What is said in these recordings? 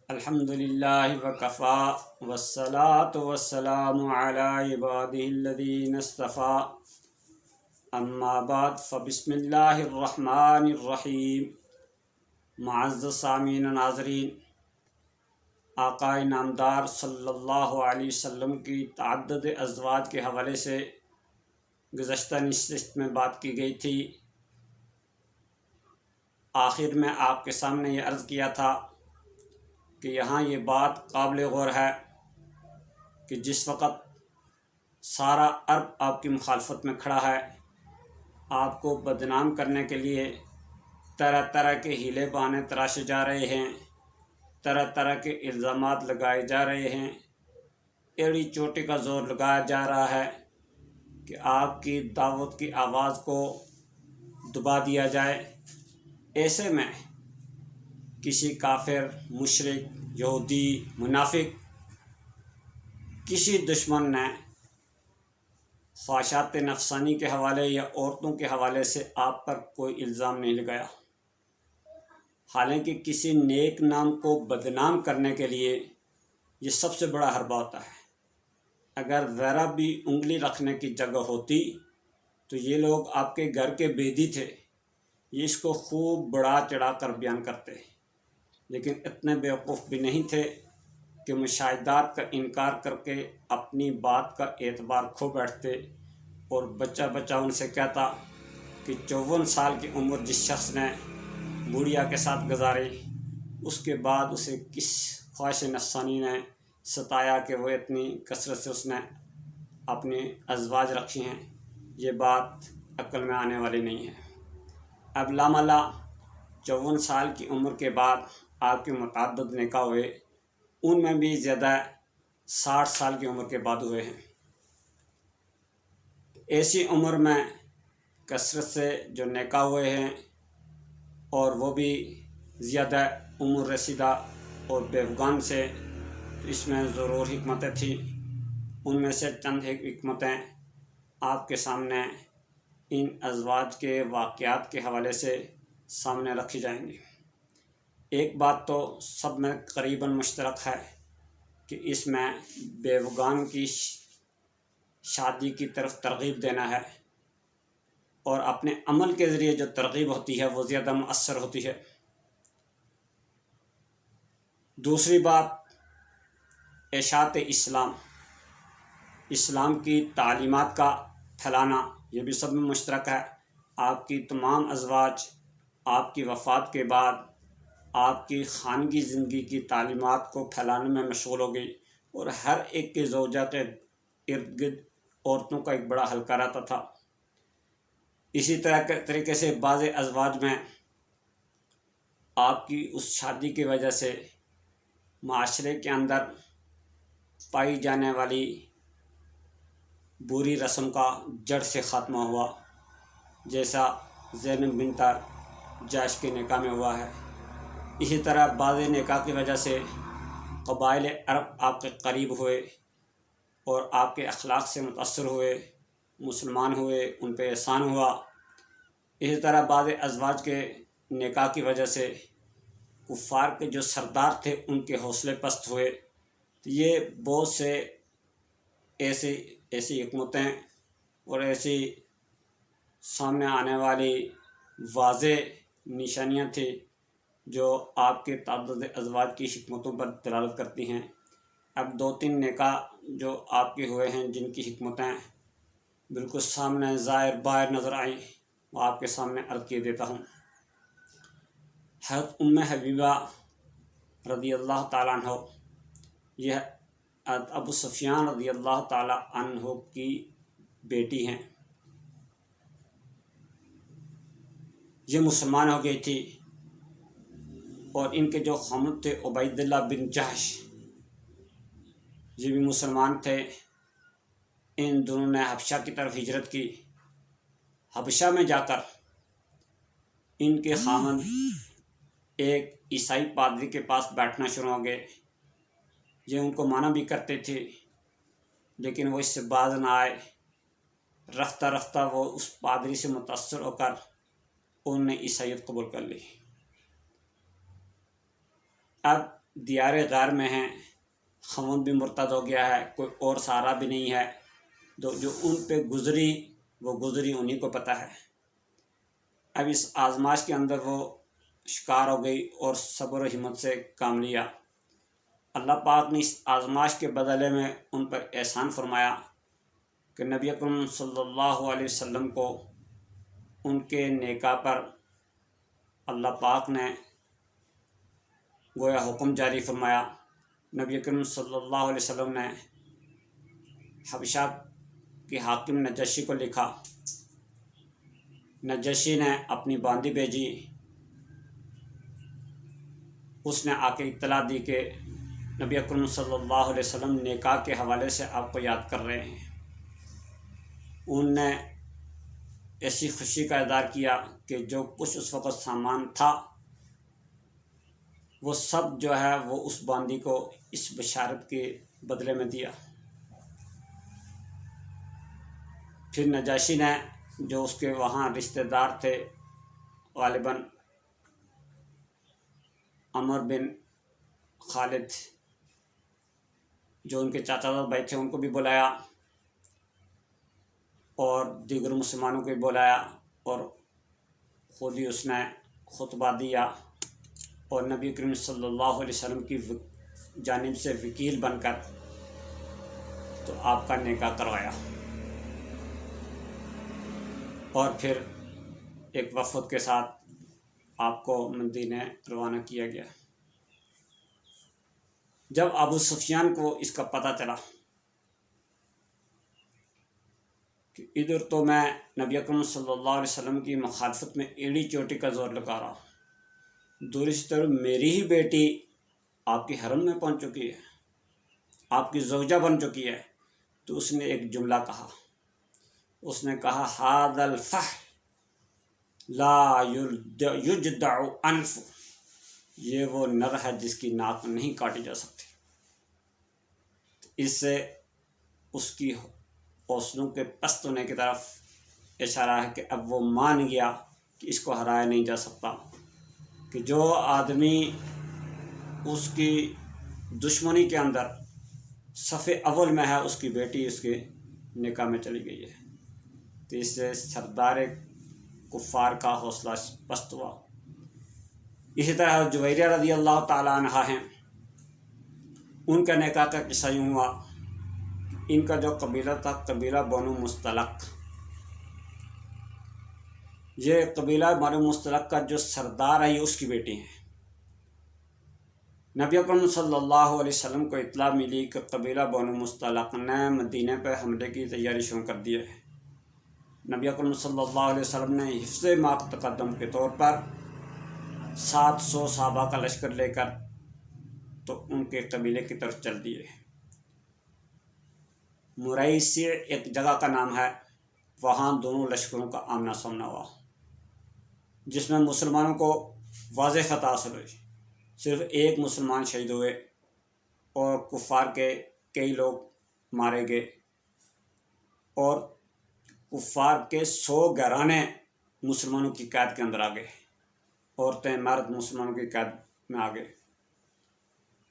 الحمدللہ وکفا والصلاة والسلام علی عباده الذین اصطفیٰ اما بعد فبسم اللہ الرحمن الرحیم۔ معزز سامعین و ناظرین، آقا نامدار صلی اللہ علیہ وسلم کی تعدد ازواج کے حوالے سے گزشتہ نشست میں بات کی گئی تھی۔ آخر میں آپ کے سامنے یہ عرض کیا تھا کہ یہاں یہ بات قابل غور ہے کہ جس وقت سارا عرب آپ کی مخالفت میں کھڑا ہے، آپ کو بدنام کرنے کے لیے طرح طرح کے ہیلے بہانے تراشے جا رہے ہیں، طرح طرح کے الزامات لگائے جا رہے ہیں، ایڑی چوٹی کا زور لگایا جا رہا ہے کہ آپ کی دعوت کی آواز کو دبا دیا جائے۔ ایسے میں کسی کافر، مشرک، یہودی، منافق، کسی دشمن نے خواہشات نفسانی کے حوالے یا عورتوں کے حوالے سے آپ پر کوئی الزام نہیں لگایا، حالانکہ کسی نیک نام کو بدنام کرنے کے لیے یہ سب سے بڑا حربہ ہوتا ہے۔ اگر ذرا بھی انگلی رکھنے کی جگہ ہوتی تو یہ لوگ آپ کے گھر کے بیدی تھے، یہ اس کو خوب بڑھا چڑھا کر بیان کرتے، لیکن اتنے بیوقوف بھی نہیں تھے کہ مشاہدات کا انکار کر کے اپنی بات کا اعتبار کھو بیٹھتے اور بچہ بچہ ان سے کہتا کہ 54 سال کی عمر جس شخص نے بوڑھیا کے ساتھ گزاری، اس کے بعد اسے کس خواہش نفسانی نے ستایا کہ وہ اتنی کثرت سے اس نے اپنی ازواج رکھی ہیں۔ یہ بات عقل میں آنے والی نہیں ہے۔ اب لاملا 54 سال کی عمر کے بعد آپ کے متعدد نکاح ہوئے، ان میں بھی زیادہ 60 سال کی عمر کے بعد ہوئے ہیں۔ ایسی عمر میں کثرت سے جو نکاح ہوئے ہیں اور وہ بھی زیادہ عمر رسیدہ اور بیوگان سے، اس میں ضرور حکمتیں تھیں۔ ان میں سے چند حکمتیں آپ کے سامنے ان ازواج کے واقعات کے حوالے سے سامنے رکھی جائیں گی۔ ایک بات تو سب میں قریباً مشترک ہے کہ اس میں بیوگان کی شادی کی طرف ترغیب دینا ہے، اور اپنے عمل کے ذریعے جو ترغیب ہوتی ہے وہ زیادہ مؤثر ہوتی ہے۔ دوسری بات، اشاعت اسلام، اسلام کی تعلیمات کا پھیلانا، یہ بھی سب میں مشترک ہے۔ آپ کی تمام ازواج آپ کی وفات کے بعد آپ کی خانگی زندگی کی تعلیمات کو پھیلانے میں مشغول ہو گئی، اور ہر ایک کے زوجہ کے ارد گرد عورتوں کا ایک بڑا حلقہ رہتا تھا۔ اسی طریقے سے بعض ازواج میں آپ کی اس شادی کی وجہ سے معاشرے کے اندر پائی جانے والی بری رسم کا جڑ سے خاتمہ ہوا، جیسا زینب بنت جحش کے نکاح میں ہوا ہے۔ اسی طرح بعض نکاح کی وجہ سے قبائل عرب آپ کے قریب ہوئے اور آپ کے اخلاق سے متاثر ہوئے، مسلمان ہوئے، ان پہ احسان ہوا۔ اسی طرح بعض ازواج کے نکاح کی وجہ سے کفار کے جو سردار تھے ان کے حوصلے پست ہوئے۔ تو یہ بہت سے ایسی حکمتیں اور ایسی سامنے آنے والی واضح نشانیاں تھیں جو آپ کے تعدد ازواج کی حکمتوں پر دلالت کرتی ہیں۔ اب 2-3 نکاح جو آپ کے ہوئے ہیں جن کی حکمتیں بالکل سامنے ظاہر باہر نظر آئیں، وہ آپ کے سامنے عرض کیے دیتا ہوں۔ حضرت ام حبیبہ رضی اللہ تعالیٰ عنہ، یہ ابو سفیان رضی اللہ تعالیٰ عنہ کی بیٹی ہیں۔ یہ مسلمان ہو گئی تھی، اور ان کے جو خامد تھے عبید اللہ بن جحش، یہ بھی مسلمان تھے۔ ان دونوں نے حبشہ کی طرف ہجرت کی۔ حبشہ میں جا کر ان کے خامد ایک عیسائی پادری کے پاس بیٹھنا شروع ہو گئے۔ یہ ان کو منع بھی کرتے تھے، لیکن وہ اس سے باز نہ آئے۔ رفتہ رفتہ وہ اس پادری سے متاثر ہو کر انہوں نے عیسائیت قبول کر لی۔ اب دیار غیر میں ہیں، خون بھی مرتد ہو گیا ہے، کوئی اور سہارا بھی نہیں ہے، جو ان پہ گزری وہ گزری انہی کو پتہ ہے۔ اب اس آزمائش کے اندر وہ شکار ہو گئی اور صبر و ہمت سے کام لیا۔ اللہ پاک نے اس آزمائش کے بدلے میں ان پر احسان فرمایا کہ نبی اکرم صلی اللہ علیہ وسلم کو ان کے نکاح پر اللہ پاک نے گویا حکم جاری فرمایا۔ نبی اکرم صلی اللہ علیہ وسلم نے حبشہ کی حاکم نجاشی کو لکھا، نجاشی نے اپنی باندی بھیجی، اس نے آ کے اطلاع دی کہ نبی اکرم صلی اللہ علیہ وسلم نکاح کے حوالے سے آپ کو یاد کر رہے ہیں۔ ان نے ایسی خوشی کا اظہار کیا کہ جو کچھ اس وقت سامان تھا وہ سب جو ہے وہ اس باندی کو اس بشارت کے بدلے میں دیا۔ پھر نجاشی نے جو اس کے وہاں رشتہ دار تھے، غالباً عمر بن خالد جو ان کے چاچا زاد بھائی تھے، ان کو بھی بلایا اور دیگر مسلمانوں کو بھی بلایا، اور خود ہی اس نے خطبہ دیا اور نبی کریم صلی اللہ علیہ وسلم کی جانب سے وکیل بن کر تو آپ کا نکاح کروایا، اور پھر ایک وفد کے ساتھ آپ کو مدینہ روانہ کیا گیا۔ جب ابو سفیان کو اس کا پتہ چلا کہ ادھر تو میں نبی اکرم صلی اللہ علیہ وسلم کی مخالفت میں ایڑی چوٹی کا زور لگا رہا ہوں، دوسری طرف میری ہی بیٹی آپ کی حرم میں پہنچ چکی ہے، آپ کی زوجہ بن چکی ہے، تو اس نے ایک جملہ کہا، اس نے کہا ھذا الفحل لا یجدع انف، یہ وہ نر ہے جس کی ناک نہیں کاٹی جا سکتی۔ اس سے اس کی حوصلوں کے پست ہونے کی طرف اشارہ ہے کہ اب وہ مان گیا کہ اس کو ہرایا نہیں جا سکتا، کہ جو آدمی اس کی دشمنی کے اندر صف اول میں ہے، اس کی بیٹی اس کے نکاح میں چلی گئی ہے، تو اس سے سردار کفار کا حوصلہ پست ہوا۔ اسی طرح جویریہ رضی اللہ تعالیٰ عنہ ہیں، ان کا نکاح کا قصہ یوں ہوا، ان کا جو قبیلہ تھا قبیلہ بنو مستلق، یہ قبیلہ بنو مستلق کا جو سردار ہے یہ اس کی بیٹی ہیں۔ نبی اکرم صلی اللہ علیہ وسلم کو اطلاع ملی کہ قبیلہ بنو مستلق نے مدینہ پہ حملے کی تیاری شروع کر دی ہے۔ نبی اکرم صلی اللہ علیہ وسلم نے حفظ ما تقدم کے طور پر 700 صحابہ کا لشکر لے کر تو ان کے قبیلے کی طرف چل دیے۔ مریسی ایک جگہ کا نام ہے، وہاں دونوں لشکروں کا آمنا سامنا ہوا، جس میں مسلمانوں کو واضح فتح حاصل ہوئی، صرف ایک مسلمان شہید ہوئے اور کفار کے کئی لوگ مارے گئے، اور کفار کے 100 گھرانے مسلمانوں کی قید کے اندر آ گئے، عورتیں مرد مسلمانوں کی قید میں آ گئے،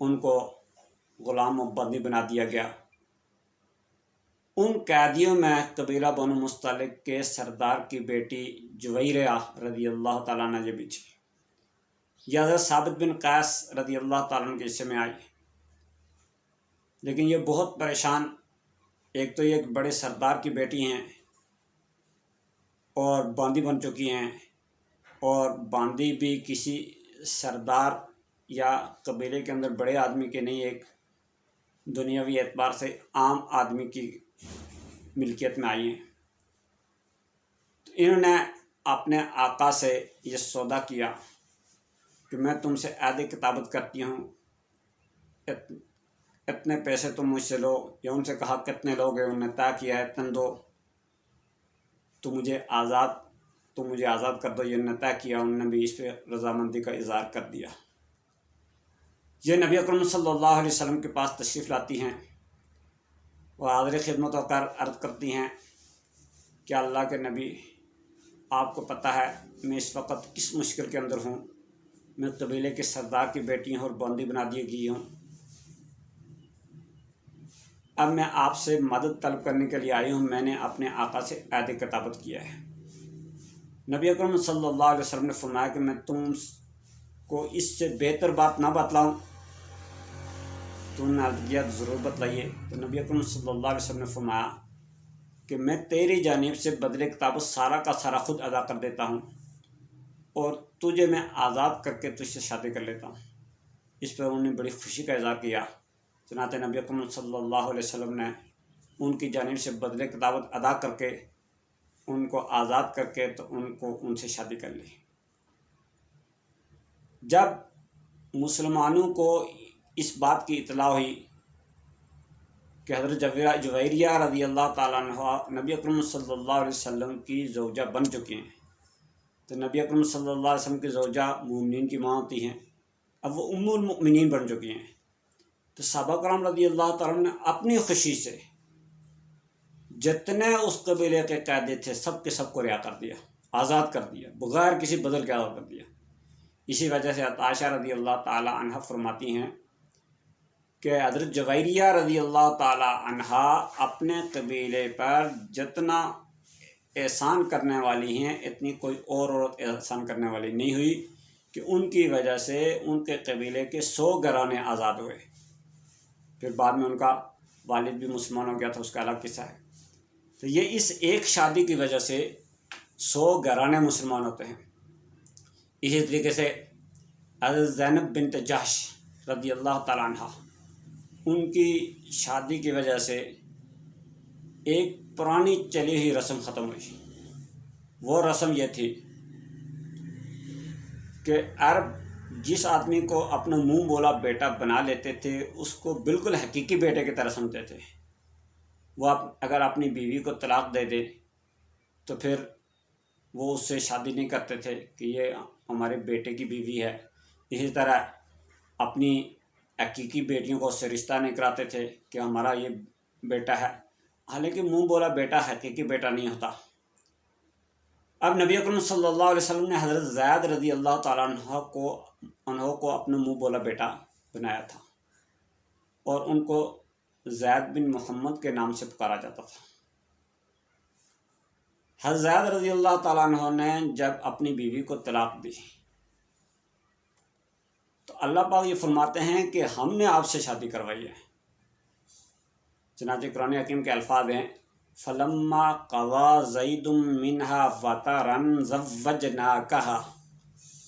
ان کو غلام و بندی بنا دیا گیا۔ ان قیدیوں میں قبیلہ بنو مستلق کے سردار کی بیٹی جویریہ رضی اللہ تعالیٰ عنہ یہ بھی تھی، یہ حضرت ثابت بن قیس رضی اللہ تعالیٰ عنہ کے حصے میں آئی، لیکن یہ بہت پریشان، ایک تو یہ ایک بڑے سردار کی بیٹی ہیں اور باندی بن چکی ہیں، اور باندی بھی کسی سردار یا قبیلے کے اندر بڑے آدمی کے نہیں، ایک دنیاوی اعتبار سے عام آدمی کی ملکیت میں آئی ہیں۔ تو انہوں نے اپنے آقا سے یہ سودا کیا کہ میں تم سے عہد کتابت کرتی ہوں، اتنے پیسے تم مجھ سے لو، یا ان سے کہا کتنے لوگ ہیں، انہوں نے طے کیا ہے اتنے دو، تو مجھے آزاد کر دو، یہ انہوں نے طے کیا، انہوں نے بھی اس پہ رضامندی کا اظہار کر دیا۔ یہ نبی اکرم صلی اللہ علیہ وسلم کے پاس تشریف لاتی ہیں اور حاضر خدمت ہو کر عرض کرتی ہیں کہ اللہ کے نبی، آپ کو پتہ ہے میں اس وقت کس مشکل کے اندر ہوں، میں قبیلے کے سردار کی بیٹی ہوں اور بندی بنا دی گئی ہوں، اب میں آپ سے مدد طلب کرنے کے لیے آئی ہوں، میں نے اپنے آقا سے عہد کتابت کیا ہے۔ نبی اکرم صلی اللہ علیہ وسلم نے فرمایا کہ میں تم کو اس سے بہتر بات نہ بتلاؤں؟ تو انہوں نے عرض کیا ضرور بتلائیے۔ تو نبی اکرم صلی اللہ علیہ وسلم نے فرمایا کہ میں تیری جانب سے بدلے کتابت سارا کا سارا خود ادا کر دیتا ہوں، اور تجھے میں آزاد کر کے تجھ سے شادی کر لیتا ہوں۔ اس پر انہوں نے بڑی خوشی کا اظہار کیا۔ چنانچہ نبی اکرم صلی اللہ علیہ وسلم نے ان کی جانب سے بدلے کتابت ادا کر کے ان کو آزاد کر کے تو ان سے شادی کر لی۔ جب مسلمانوں کو اس بات کی اطلاع ہوئی کہ حضرت جویریہ رضی اللہ تعالیٰ عنہ نبی اکرم صلی اللہ علیہ وسلم کی زوجہ بن چکی ہیں، تو نبی اکرم صلی اللہ علیہ وسلم کی زوجہ مومنین کی ماں ہوتی ہیں، اب وہ ام المؤمنین بن چکی ہیں، تو صحابہ کرام رضی اللہ تعالیٰ نے اپنی خوشی سے جتنے اس قبیلے کے قیدی تھے سب کے سب کو رہا کر دیا، آزاد کر دیا، بغیر کسی بدل کے آزاد کر دیا۔ اسی وجہ سے عائشہ رضی اللہ تعالیٰ عنہ فرماتی ہیں کہ حضرت جویریہ رضی اللہ تعالیٰ عنہ اپنے قبیلے پر جتنا احسان کرنے والی ہیں اتنی کوئی اور عورت احسان کرنے والی نہیں ہوئی کہ ان کی وجہ سے ان کے قبیلے کے 100 گھرانے آزاد ہوئے۔ پھر بعد میں ان کا والد بھی مسلمان ہو گیا تھا، اس کا الگ قصہ ہے۔ تو یہ اس ایک شادی کی وجہ سے 100 گھرانے مسلمان ہوتے ہیں۔ اسی طریقے سے حضرت زینب بنت جحش رضی اللہ تعالیٰ عنہ، ان کی شادی کی وجہ سے ایک پرانی چلی ہوئی رسم ختم ہوئی۔ وہ رسم یہ تھی کہ عرب جس آدمی کو اپنا منہ بولا بیٹا بنا لیتے تھے اس کو بالکل حقیقی بیٹے کی طرح سمجھتے تھے۔ وہ اگر اپنی بیوی کو طلاق دے دے تو پھر وہ اس سے شادی نہیں کرتے تھے کہ یہ ہمارے بیٹے کی بیوی ہے۔ اسی طرح اپنی حقیقی بیٹیوں کو اس سے رشتہ نہیں کراتے تھے کہ ہمارا یہ بیٹا ہے، حالانکہ منہ بولا بیٹا حقیقی بیٹا نہیں ہوتا۔ اب نبی اکرم صلی اللہ علیہ وسلم نے حضرت زید رضی اللہ تعالیٰ عنہ کو اپنا منہ بولا بیٹا بنایا تھا، اور ان کو زید بن محمد کے نام سے پکارا جاتا تھا۔ حضرت زید رضی اللہ تعالیٰ عنہ نے جب اپنی بیوی کو طلاق دی تو اللہ پاک یہ فرماتے ہیں کہ ہم نے آپ سے شادی کروائی ہے۔ چنانچہ قرآن حکیم کے الفاظ ہیں فَلَمَّا قَضَى زَيْدٌ مِّنْهَا وَطَرًا زَوَّجْنَاكَهَا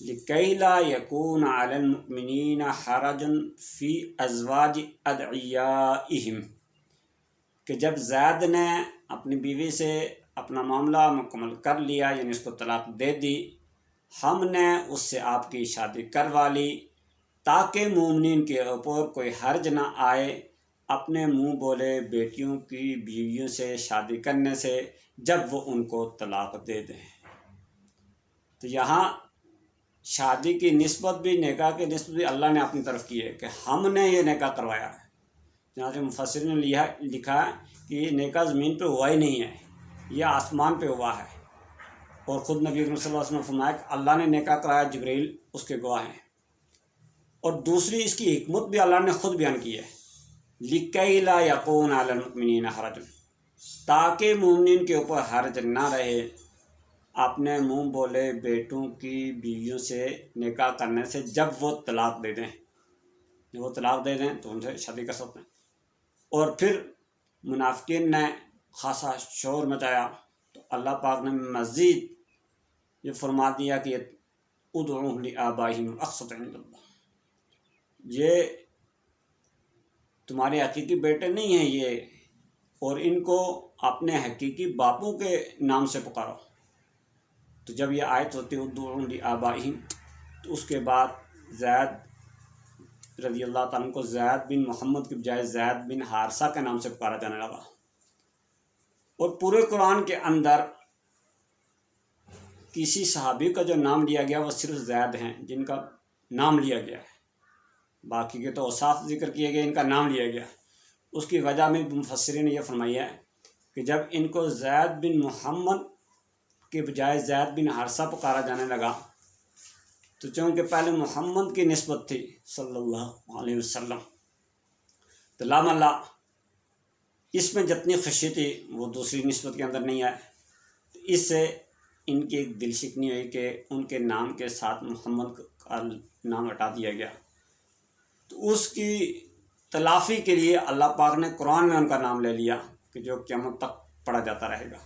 لِكَيْ لَا يَكُونَ عَلَى الْمُؤْمِنِينَ حَرَجٌ فِي أَزْوَاجِ أَدْعِيَائِهِمْ، کہ جب زید نے اپنی بیوی سے اپنا معاملہ مکمل کر لیا، یعنی اس کو طلاق دے دی، ہم نے اس سے آپ کی شادی کروا لی تاکہ مومنین کے اوپر کوئی حرج نہ آئے اپنے منہ بولے بیٹیوں کی بیویوں سے شادی کرنے سے جب وہ ان کو طلاق دے دیں۔ تو یہاں شادی کی نسبت بھی، نکاح کی نسبت بھی اللہ نے اپنی طرف کی ہے کہ ہم نے یہ نکاح کروایا ہے۔ چنانچہ مفسرین نے لکھا ہے کہ یہ نکاح زمین پہ ہوا ہی نہیں ہے، یہ آسمان پہ ہوا ہے، اور خود نبی اکرم صلی اللہ علیہ وسلم نے فرمایا کہ اللہ نے نکاح کرایا، جبریل اس کے گواہ ہیں۔ اور دوسری اس کی حکمت بھی اللہ نے خود بیان کی ہے لِكَيْ لَا يَكُونَ عَلَى الْمُؤْمِنِينَ حَرَجٌ، تاکہ مومنین کے اوپر حرج نہ رہے اپنے منہ بولے بیٹوں کی بیویوں سے نکاح کرنے سے جب وہ طلاق دے دیں۔ جب وہ طلاق دے دیں تو ان سے شادی کر سکتے ہیں۔ اور پھر منافقین نے خاصا شور مچایا تو اللہ پاک نے مزید یہ فرما دیا کہ ادعوہم لآبائہم اقسط عند اللہ، یہ تمہارے حقیقی بیٹے نہیں ہیں یہ، اور ان کو اپنے حقیقی باپوں کے نام سے پکارو۔ تو جب یہ آیت ہوتی ادعوہم لآبائہم، تو اس کے بعد زید رضی اللہ تعالیٰ عنہ کو زید بن محمد کی بجائے زید بن حارثہ کے نام سے پکارا جانے لگا۔ اور پورے قرآن کے اندر کسی صحابی کا جو نام لیا گیا وہ صرف زید ہیں جن کا نام لیا گیا ہے، باقی کے تو اوصاف ذکر کیے گئے، ان کا نام لیا گیا۔ اس کی وجہ میں مفسرین نے یہ فرمائی ہے کہ جب ان کو زید بن محمد کے بجائے زید بن حارثہ پکارا جانے لگا تو چونکہ پہلے محمد کی نسبت تھی صلی اللہ علیہ وسلم، تو لام اللہ اس میں جتنی خوشی تھی وہ دوسری نسبت کے اندر نہیں آئے، تو اس سے ان کی ایک دل شکنی ہوئی کہ ان کے نام کے ساتھ محمد کا نام ہٹا دیا گیا، تو اس کی تلافی کے لیے اللہ پاک نے قرآن میں ان کا نام لے لیا کہ جو قیامت تک پڑھا جاتا رہے گا۔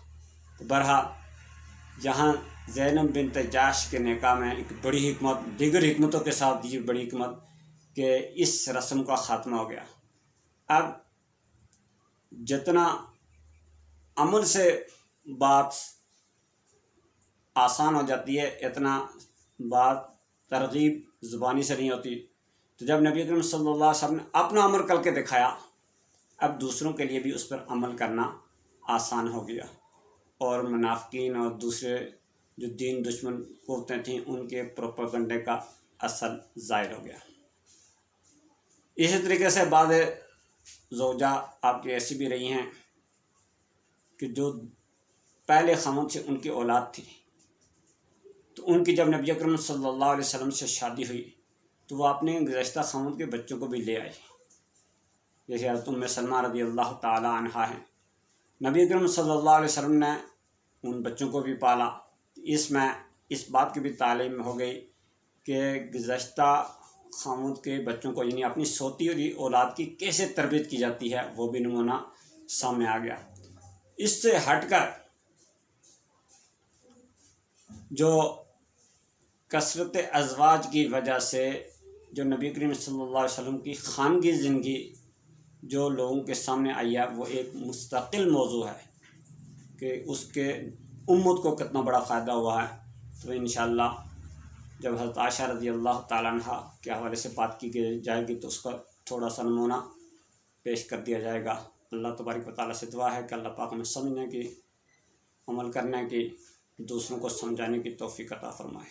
تو بہرحال جہاں زینب بنت جاش کے نکاح میں ایک بڑی حکمت، دیگر حکمتوں کے ساتھ یہ بڑی حکمت کہ اس رسم کا خاتمہ ہو گیا۔ اب جتنا عمل سے بات آسان ہو جاتی ہے اتنا بات ترغیب زبانی سے نہیں ہوتی، تو جب نبی اکرم صلی اللہ علیہ وسلم نے اپنا عمل کر کے دکھایا، اب دوسروں کے لیے بھی اس پر عمل کرنا آسان ہو گیا، اور منافقین اور دوسرے جو دین دشمن قوتیں تھیں ان کے پروپیگنڈے کا اثر ظاہر ہو گیا۔ اسی طریقے سے بعض زوجہ آپ کی ایسی بھی رہی ہیں کہ جو پہلے خاوند سے ان کی اولاد تھی، تو ان کی جب نبی اکرم صلی اللہ علیہ وسلم سے شادی ہوئی تو وہ اپنے گزشتہ خاوند کے بچوں کو بھی لے آئی، جیسے حضرت ام سلمہ رضی اللہ تعالی عنہا ہیں۔ نبی اکرم صلی اللہ علیہ وسلم نے ان بچوں کو بھی پالا۔ اس میں اس بات کی بھی تعلیم ہو گئی کہ گزشتہ خاوند کے بچوں کو یعنی اپنی سوتی ہوئی اولاد کی کیسے تربیت کی جاتی ہے، وہ بھی نمونہ سامنے آ گیا۔ اس سے ہٹ کر جو کثرت ازواج کی وجہ سے جو نبی کریم صلی اللہ علیہ وسلم کی خانگی زندگی جو لوگوں کے سامنے آئی ہے، وہ ایک مستقل موضوع ہے کہ اس کے امت کو کتنا بڑا فائدہ ہوا ہے۔ تو انشاءاللہ جب حضرت عائشہ رضی اللہ تعالیٰ عنہ کے حوالے سے بات کی جائے گی تو اس کا تھوڑا سا نمونہ پیش کر دیا جائے گا۔ اللہ تبارک و تعالیٰ سے دعا ہے کہ اللہ پاک ہمیں سمجھنے کی، عمل کرنے کی، دوسروں کو سمجھانے کی توفیق عطا فرمائے۔